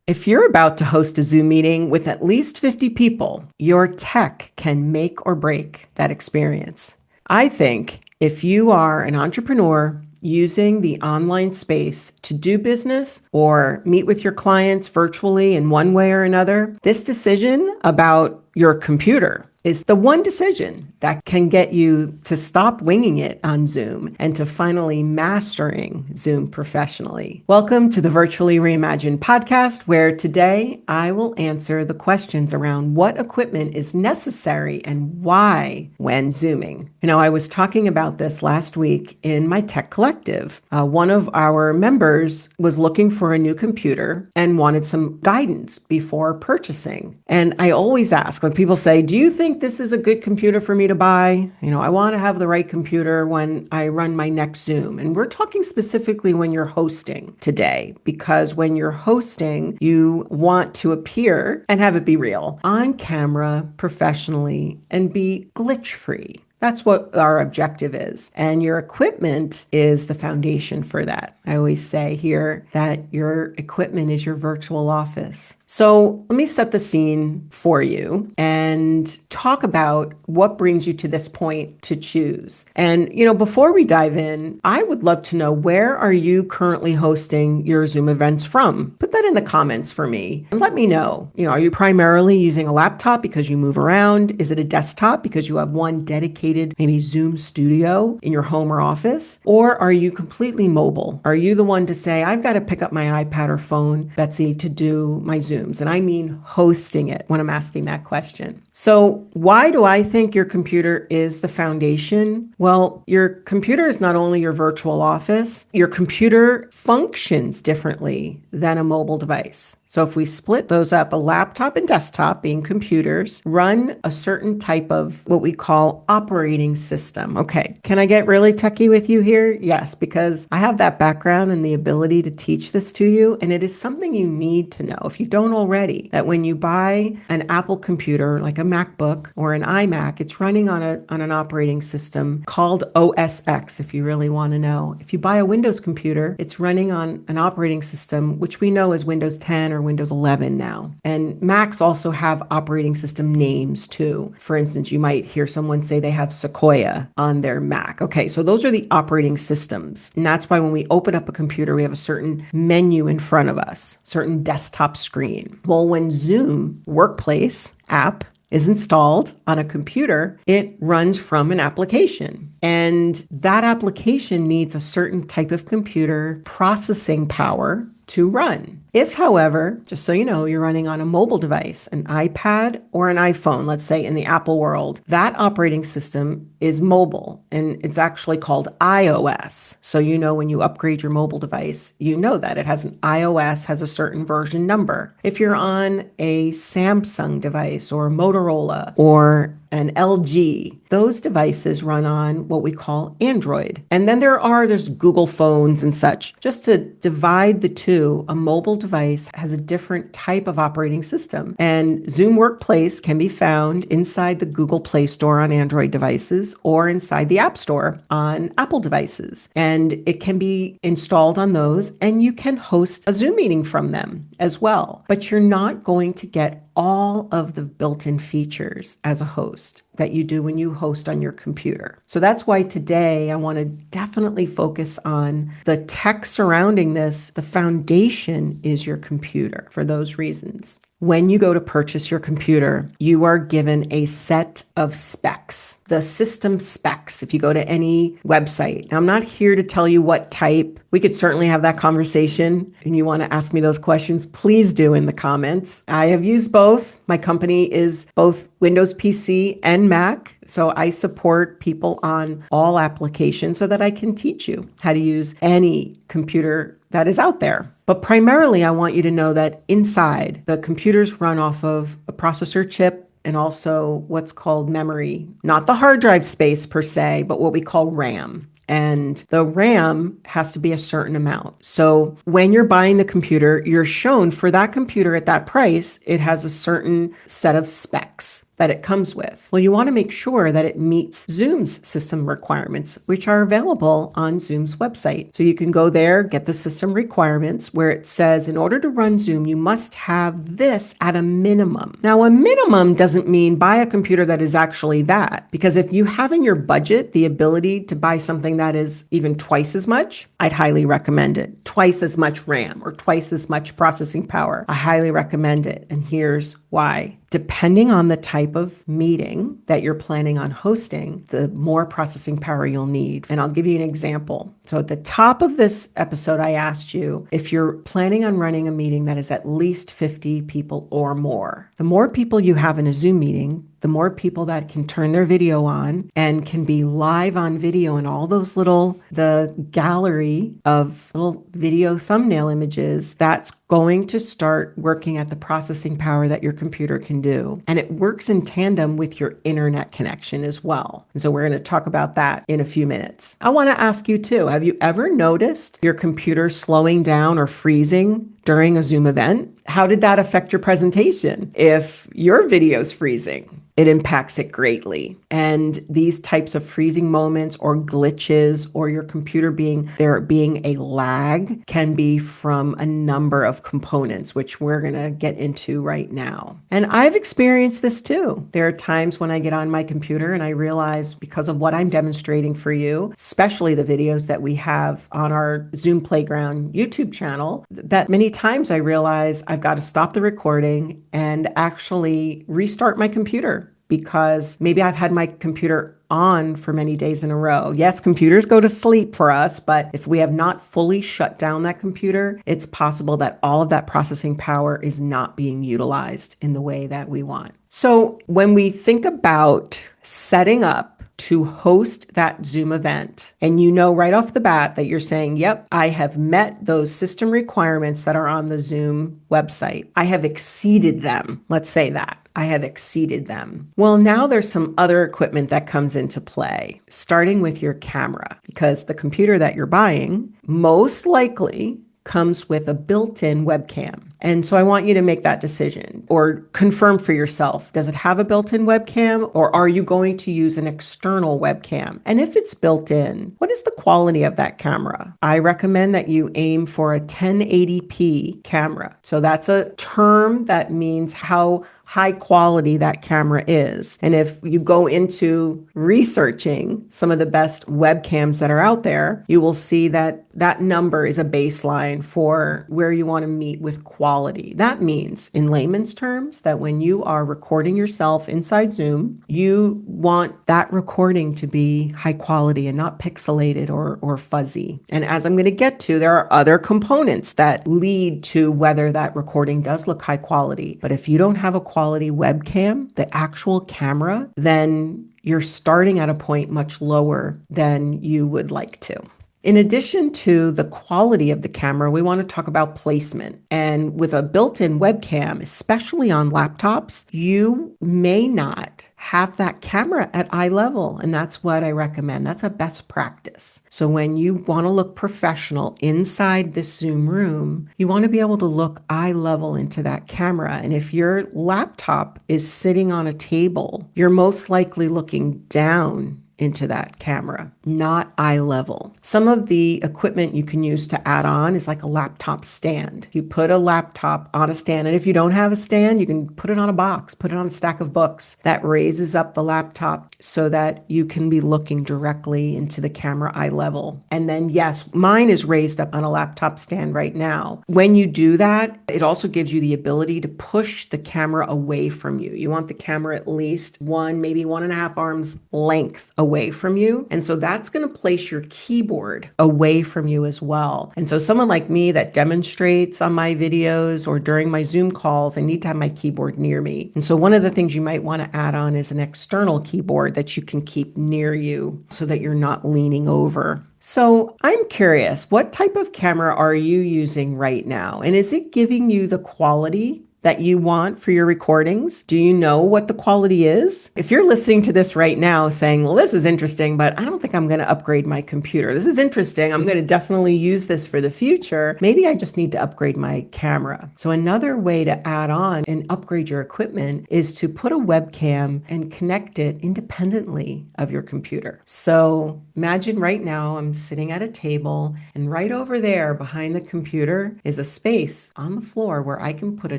If you're about to host a Zoom meeting with at least 50 people, your tech can make or break that experience. I think if you are an entrepreneur using the online space to do business or meet with your clients virtually in one way or another, this decision about your computer is the one decision that can get you to stop winging it on Zoom and to finally mastering Zoom professionally. Welcome to the Virtually Reimagined Podcast, where today I will answer the questions around what equipment is necessary and why when Zooming. I was talking about this last week in my tech collective. One of our members was looking for a new computer and wanted some guidance before purchasing. And I always ask, when people say, do you think this is a good computer for me to buy? I want to have the right computer when I run my next Zoom. And we're talking specifically when you're hosting today, because when you're hosting, you want to appear and have it be real on camera professionally and be glitch free. That's what our objective is. And your equipment is the foundation for that. I always say here that your equipment is your virtual office. So let me set the scene for you and talk about what brings you to this point to choose. And, before we dive in, I would love to know, where are you currently hosting your Zoom events from? Put that in the comments for me and let me know. Are you primarily using a laptop because you move around? Is it a desktop because you have one dedicated maybe Zoom studio in your home or office? Or are you completely mobile? Are you the one to say, I've got to pick up my iPad or phone, Betsy, to do my Zoom? And I mean hosting it when I'm asking that question. So why do I think your computer is the foundation? Well, your computer is not only your virtual office, your computer functions differently than a mobile device. So if we split those up, a laptop and desktop, being computers, run a certain type of what we call operating system. Okay, can I get really techie with you here? Yes, because I have that background and the ability to teach this to you. And it is something you need to know, if you don't already, that when you buy an Apple computer, like a MacBook or an iMac, it's running on an operating system called OS X, if you really want to know. If you buy a Windows computer, it's running on an operating system, which we know is Windows 10 or Windows 11 now. And Macs also have operating system names too. For instance, you might hear someone say they have Sequoia on their Mac. Okay, so those are the operating systems. And that's why when we open up a computer, we have a certain menu in front of us, certain desktop screen. Well, when Zoom Workplace app is installed on a computer, it runs from an application. And that application needs a certain type of computer processing power to run. If, however, just so you know, you're running on a mobile device, an iPad or an iPhone, let's say in the Apple world, that operating system is mobile and it's actually called iOS. So when you upgrade your mobile device, that it has an iOS, has a certain version number. If you're on a Samsung device or a Motorola or an LG, those devices run on what we call Android. And then there's Google phones and such. Just to divide the two, a mobile device has a different type of operating system. And Zoom Workplace can be found inside the Google Play Store on Android devices or inside the App Store on Apple devices. And it can be installed on those, and you can host a Zoom meeting from them as well. But you're not going to get all of the built-in features as a host that you do when you host on your computer. So that's why today I want to definitely focus on the tech surrounding this. The foundation is your computer for those reasons. When you go to purchase your computer, you are given a set of specs, the system specs. If you go to any website, now, I'm not here to tell you what type. We could certainly have that conversation, and you want to ask me those questions, please do in the comments. I have used both. My company is both Windows PC and Mac, so I support people on all applications so that I can teach you how to use any computer that is out there. But primarily, I want you to know that inside, the computers run off of a processor chip and also what's called memory, not the hard drive space per se, but what we call RAM. And the RAM has to be a certain amount. So when you're buying the computer, you're shown for that computer at that price, it has a certain set of specs. that it comes with? Well, you want to make sure that it meets Zoom's system requirements, which are available on Zoom's website. So you can go there, get the system requirements where it says, in order to run Zoom, you must have this at a minimum. Now, a minimum doesn't mean buy a computer that is actually that, because if you have in your budget the ability to buy something that is even twice as much, I'd highly recommend it. Twice as much RAM or twice as much processing power. I highly recommend it. And here's why. Depending on the type of meeting that you're planning on hosting, the more processing power you'll need. And I'll give you an example. So at the top of this episode, I asked you if you're planning on running a meeting that is at least 50 people or more. The more people you have in a Zoom meeting, the more people that can turn their video on and can be live on video and all those the gallery of little video thumbnail images, that's going to start working at the processing power that your computer can do. And it works in tandem with your internet connection as well. And so we're going to talk about that in a few minutes. I want to ask you too, have you ever noticed your computer slowing down or freezing during a Zoom event? How did that affect your presentation? If your video's freezing, it impacts it greatly. And these types of freezing moments or glitches or your computer being a lag can be from a number of components, which we're going to get into right now. And I've experienced this too. There are times when I get on my computer and I realize, because of what I'm demonstrating for you, especially the videos that we have on our Zoom Playground YouTube channel, that many times I realize I've got to stop the recording and actually restart my computer, because maybe I've had my computer on for many days in a row. Yes, computers go to sleep for us, but if we have not fully shut down that computer, it's possible that all of that processing power is not being utilized in the way that we want. So when we think about setting up to host that Zoom event, and you know right off the bat that you're saying, yep, I have met those system requirements that are on the Zoom website. I have exceeded them. Let's say that. I have exceeded them. Well, now there's some other equipment that comes into play, starting with your camera, because the computer that you're buying most likely comes with a built-in webcam. And so I want you to make that decision or confirm for yourself. Does it have a built-in webcam, or are you going to use an external webcam? And if it's built in, what is the quality of that camera? I recommend that you aim for a 1080p camera. So that's a term that means how high quality that camera is. And if you go into researching some of the best webcams that are out there, you will see that that number is a baseline for where you want to meet with quality. That means, in layman's terms, that when you are recording yourself inside Zoom, you want that recording to be high quality and not pixelated or fuzzy. And as I'm going to get to, there are other components that lead to whether that recording does look high quality. But if you don't have a quality webcam, the actual camera, then you're starting at a point much lower than you would like to. In addition to the quality of the camera, we want to talk about placement. And with a built-in webcam, especially on laptops, you may not have that camera at eye level. And that's what I recommend. That's a best practice. So when you want to look professional inside this Zoom room, you want to be able to look eye level into that camera. And if your laptop is sitting on a table, you're most likely looking down into that camera, not eye level. Some of the equipment you can use to add on is like a laptop stand. You put a laptop on a stand, and if you don't have a stand, you can put it on a box, put it on a stack of books. That raises up the laptop so that you can be looking directly into the camera eye level. And then, yes, mine is raised up on a laptop stand right now. When you do that, it also gives you the ability to push the camera away from you. You want the camera at least maybe 1.5 arms length away from you. And so that's going to place your keyboard away from you as well. And so someone like me that demonstrates on my videos or during my Zoom calls, I need to have my keyboard near me. And so one of the things you might want to add on is an external keyboard that you can keep near you so that you're not leaning over. So I'm curious, what type of camera are you using right now? And is it giving you the quality that you want for your recordings? Do you know what the quality is? If you're listening to this right now saying, well, this is interesting, but I don't think I'm going to upgrade my computer. This is interesting. I'm going to definitely use this for the future. Maybe I just need to upgrade my camera. So another way to add on and upgrade your equipment is to put a webcam and connect it independently of your computer. So imagine right now I'm sitting at a table, and right over there behind the computer is a space on the floor where I can put a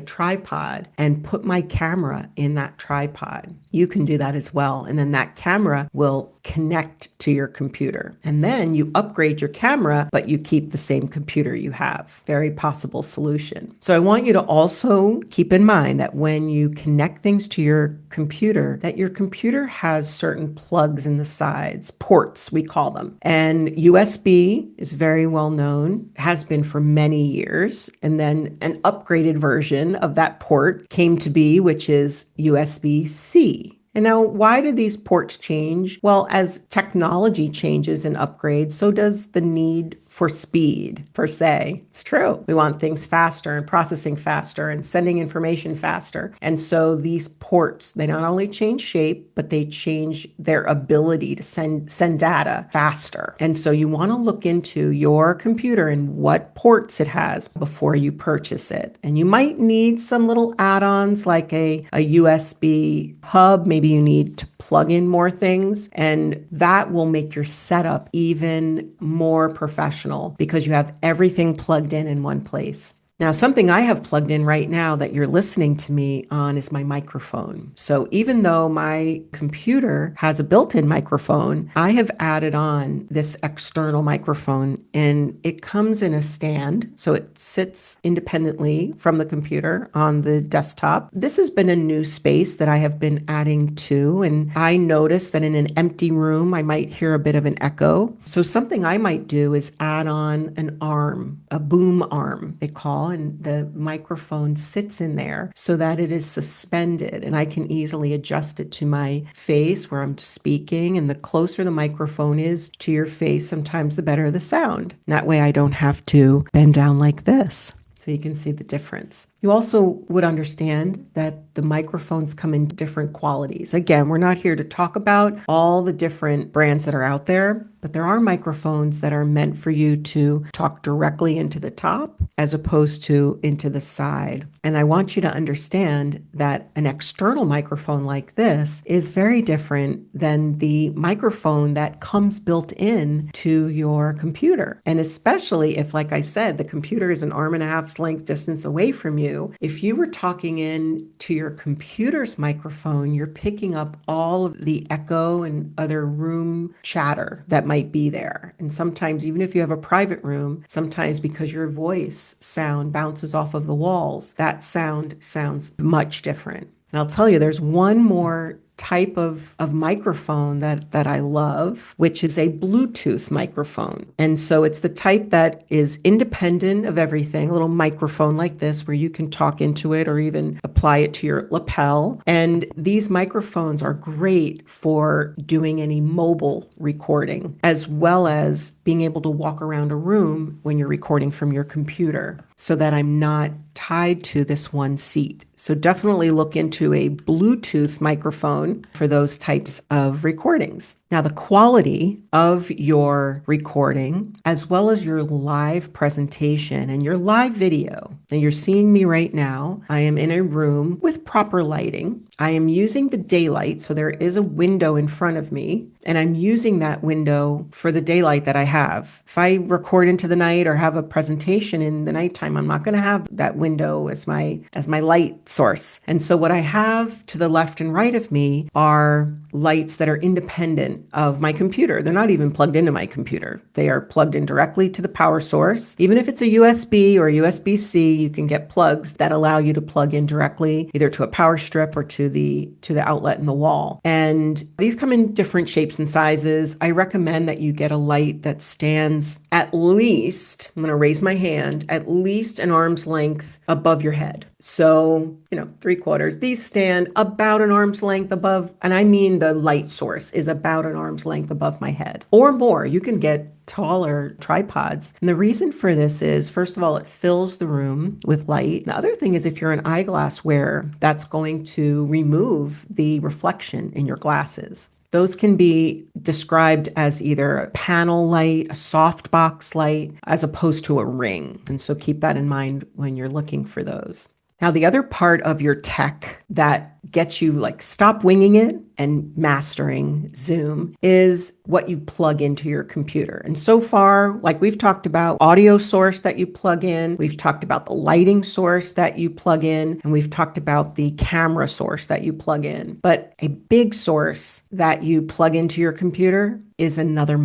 tripod and put my camera in that tripod. You can do that as well. And then that camera will connect to your computer. And then you upgrade your camera, but you keep the same computer you have. Very possible solution. So I want you to also keep in mind that when you connect things to your computer, that your computer has certain plugs in the sides, ports, we call them. And USB is very well known, has been for many years. And then an upgraded version of that port came to be, which is USB-C. And now, why do these ports change? Well, as technology changes and upgrades, so does the need for speed, per se. It's true. We want things faster and processing faster and sending information faster. And so these ports, they not only change shape, but they change their ability to send data faster. And so you want to look into your computer and what ports it has before you purchase it. And you might need some little add-ons like a USB hub. Maybe you need to plug in more things, and that will make your setup even more professional because you have everything plugged in one place. Now, something I have plugged in right now that you're listening to me on is my microphone. So even though my computer has a built-in microphone, I have added on this external microphone, and it comes in a stand. So it sits independently from the computer on the desktop. This has been a new space that I have been adding to, and I noticed that in an empty room, I might hear a bit of an echo. So something I might do is add on an arm, a boom arm, they call, and the microphone sits in there so that it is suspended, and I can easily adjust it to my face where I'm speaking. And the closer the microphone is to your face, sometimes the better the sound. That way I don't have to bend down like this. So you can see the difference. You also would understand that the microphones come in different qualities. Again, we're not here to talk about all the different brands that are out there, but there are microphones that are meant for you to talk directly into the top as opposed to into the side. And I want you to understand that an external microphone like this is very different than the microphone that comes built in to your computer. And especially if, like I said, the computer is an arm and a half's length distance away from you, if you were talking in to your computer's microphone, you're picking up all of the echo and other room chatter that might be there. And sometimes, even if you have a private room, sometimes because your voice sound bounces off of the walls, that sound sounds much different. And I'll tell you, there's one more type of microphone that I love, which is a Bluetooth microphone. And so it's the type that is independent of everything, a little microphone like this where you can talk into it or even apply it to your lapel. And these microphones are great for doing any mobile recording, as well as being able to walk around a room when you're recording from your computer, so that I'm not tied to this one seat. So definitely look into a Bluetooth microphone for those types of recordings. Now, the quality of your recording, as well as your live presentation and your live video. Now, you're seeing me right now. I am in a room with proper lighting. I am using the daylight, so there is a window in front of me, and I'm using that window for the daylight that I have. If I record into the night or have a presentation in the nighttime, I'm not going to have that window as my light source. And so what I have to the left and right of me are lights that are independent of my computer. They're not even plugged into my computer. They are plugged in directly to the power source. Even if it's a USB or USB-C, you can get plugs that allow you to plug in directly either to a power strip or to the outlet in the wall. And these come in different shapes and sizes. I recommend that you get a light that stands at least, I'm going to raise my hand, at least an arm's length above your head. So, 3/4. These stand about an arm's length above, and I mean the light source is about an arm's length above my head or more. You can get taller tripods. And the reason for this is, first of all, it fills the room with light. The other thing is if you're an eyeglass wearer, that's going to remove the reflection in your glasses. Those can be described as either a panel light, a softbox light, as opposed to a ring. And so keep that in mind when you're looking for those. Now, the other part of your tech that gets you stop winging it and mastering Zoom is what you plug into your computer. And so far, we've talked about audio source that you plug in, we've talked about the lighting source that you plug in, and we've talked about the camera source that you plug in. But a big source that you plug into your computer is another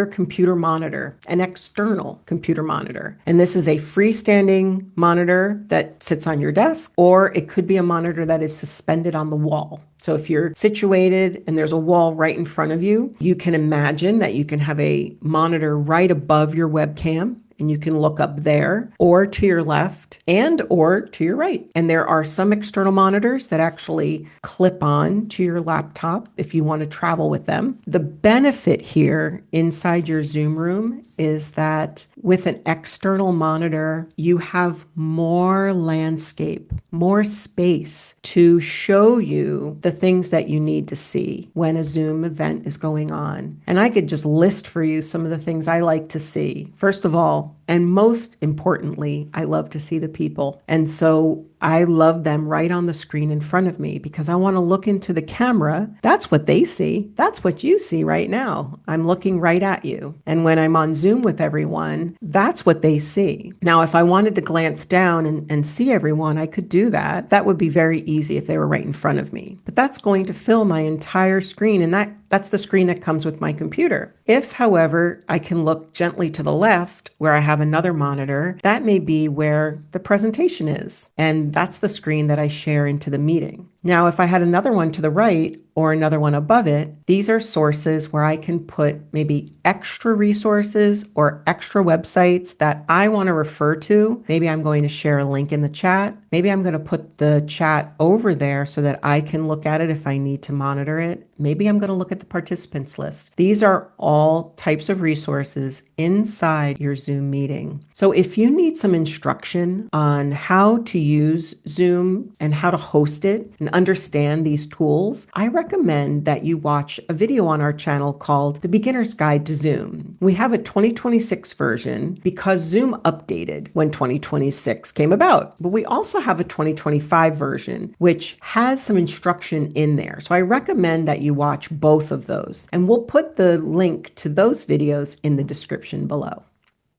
computer monitor, an external computer monitor. And this is a freestanding monitor that sits on your desk, or it could be a monitor that is suspended on the wall. So if you're situated and there's a wall right in front of you, you can imagine that you can have a monitor right above your webcam. And you can look up there or to your left and or to your right. And there are some external monitors that actually clip on to your laptop if you want to travel with them. The benefit here inside your Zoom room is that with an external monitor, you have more landscape, more space to show you the things that you need to see when a Zoom event is going on. And I could just list for you some of the things I like to see. First of all, and most importantly, I love to see the people. And so I love them right on the screen in front of me because I want to look into the camera. That's what they see. That's what you see right now. I'm looking right at you. And when I'm on Zoom with everyone, that's what they see. Now, if I wanted to glance down and see everyone, I could do that. That would be very easy if they were right in front of me. But that's going to fill my entire screen, and that's the screen that comes with my computer. If, however, I can look gently to the left where I have another monitor, that may be where the presentation is. And that's the screen that I share into the meeting. Now, if I had another one to the right or another one above it, these are sources where I can put maybe extra resources or extra websites that I want to refer to. Maybe I'm going to share a link in the chat. Maybe I'm going to put the chat over there so that I can look at it if I need to monitor it. Maybe I'm going to look at the participants list. These are all types of resources inside your Zoom meeting. So if you need some instruction on how to use Zoom and how to host it and understand these tools, I recommend that you watch a video on our channel called The Beginner's Guide to Zoom. We have a 2026 version because Zoom updated when 2026 came about. But we also have a 2025 version, which has some instruction in there. So I recommend that you watch both of those. And we'll put the link to those videos in the description below.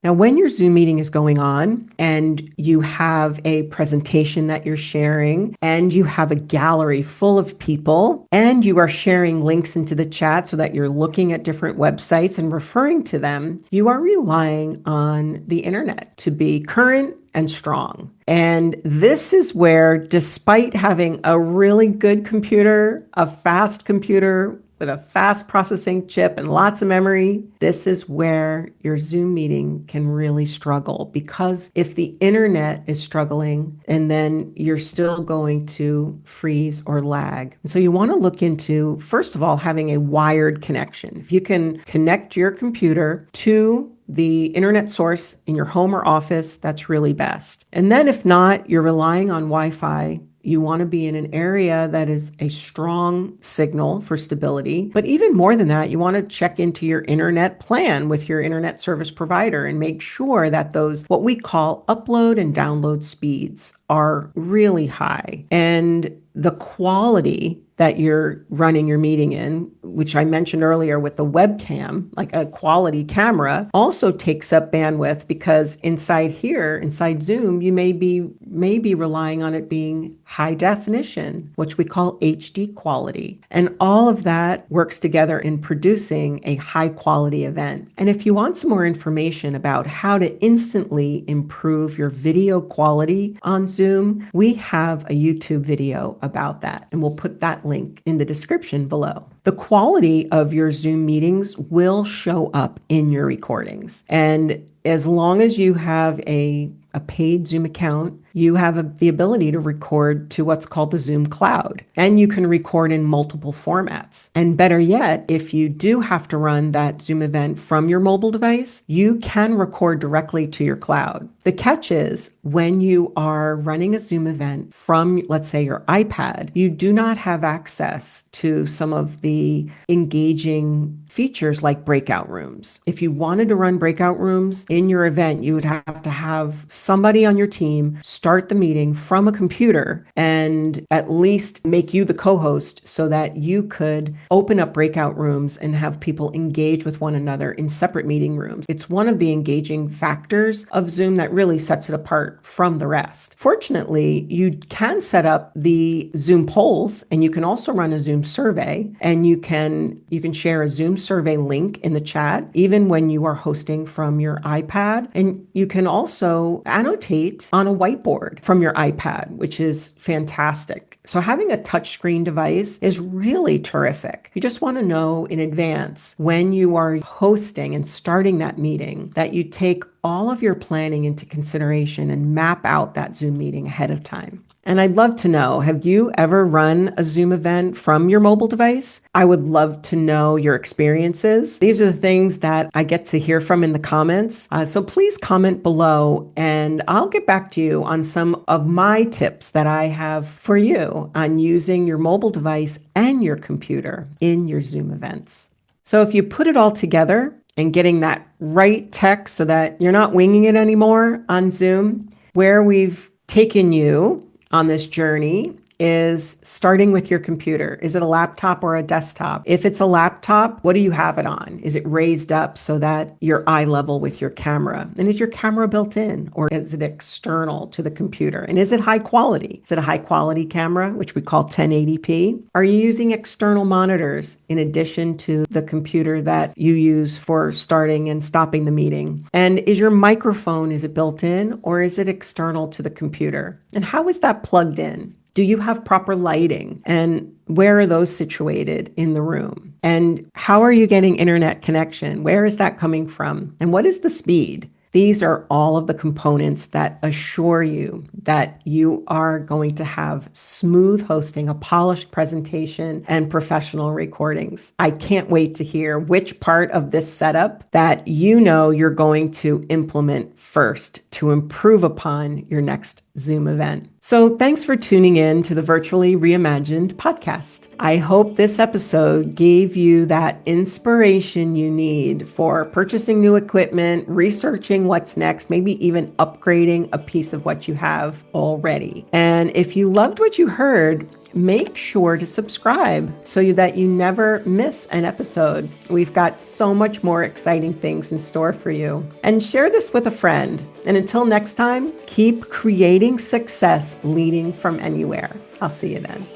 Now, when your Zoom meeting is going on and you have a presentation that you're sharing and you have a gallery full of people and you are sharing links into the chat so that you're looking at different websites and referring to them, you are relying on the internet to be current and strong. And this is where, despite having a really good computer, a fast computer with a fast processing chip and lots of memory, this is where your Zoom meeting can really struggle. Because if the internet is struggling, and then you're still going to freeze or lag. So you want to look into, first of all, having a wired connection. If you can connect your computer to the internet source in your home or office, that's really best. And then if not, you're relying on Wi-Fi. You want to be in an area that is a strong signal for stability. But even more than that, you want to check into your internet plan with your internet service provider and make sure that those, what we call upload and download speeds, are really high. And the quality that you're running your meeting in, which I mentioned earlier with the webcam, like a quality camera, also takes up bandwidth because inside here, inside Zoom, you may be relying on it being high definition, which we call HD quality. And all of that works together in producing a high quality event. And if you want some more information about how to instantly improve your video quality on Zoom, we have a YouTube video about that, and we'll put that link in the description below. the quality of your Zoom meetings will show up in your recordings. And as long as you have a paid Zoom account, you have the ability to record to what's called the Zoom cloud, and you can record in multiple formats. And better yet, if you do have to run that Zoom event from your mobile device, you can record directly to your cloud. The catch is when you are running a Zoom event from, let's say, your iPad, you do not have access to some of the engaging features like breakout rooms. If you wanted to run breakout rooms in your event, you would have to have somebody on your team start the meeting from a computer and at least make you the co-host so that you could open up breakout rooms and have people engage with one another in separate meeting rooms. It's one of the engaging factors of Zoom that really sets it apart from the rest. Fortunately, you can set up the Zoom polls, and you can also run a Zoom survey, and you can share a Zoom survey link in the chat, even when you are hosting from your iPad. And you can also annotate on a whiteboard from your iPad, which is fantastic. So having a touchscreen device is really terrific. You just want to know in advance when you are hosting and starting that meeting that you take all of your planning into consideration and map out that Zoom meeting ahead of time. And I'd love to know, have you ever run a Zoom event from your mobile device? I would love to know your experiences. These are the things that I get to hear from in the comments. So please comment below and I'll get back to you on some of my tips that I have for you on using your mobile device and your computer in your Zoom events. So if you put it all together and getting that right tech so that you're not winging it anymore on Zoom, where we've taken you on this journey is starting with your computer. Is it a laptop or a desktop? If it's a laptop, what do you have it on? Is it raised up so that you're eye level with your camera? And is your camera built in or is it external to the computer? And is it high quality? Is it a high quality camera, which we call 1080p? Are you using external monitors in addition to the computer that you use for starting and stopping the meeting? And is your microphone, is it built in or is it external to the computer? And how is that plugged in? Do you have proper lighting? And where are those situated in the room? And how are you getting internet connection? Where is that coming from? And what is the speed? These are all of the components that assure you that you are going to have smooth hosting, a polished presentation, and professional recordings. I can't wait to hear which part of this setup that you know you're going to implement first to improve upon your next Zoom event. So thanks for tuning in to the Virtually Reimagined podcast. I hope this episode gave you that inspiration you need for purchasing new equipment, researching what's next, maybe even upgrading a piece of what you have already. And if you loved what you heard, make sure to subscribe so that you never miss an episode. We've got so much more exciting things in store for you. And share this with a friend. And until next time, keep creating success leading from anywhere. I'll see you then.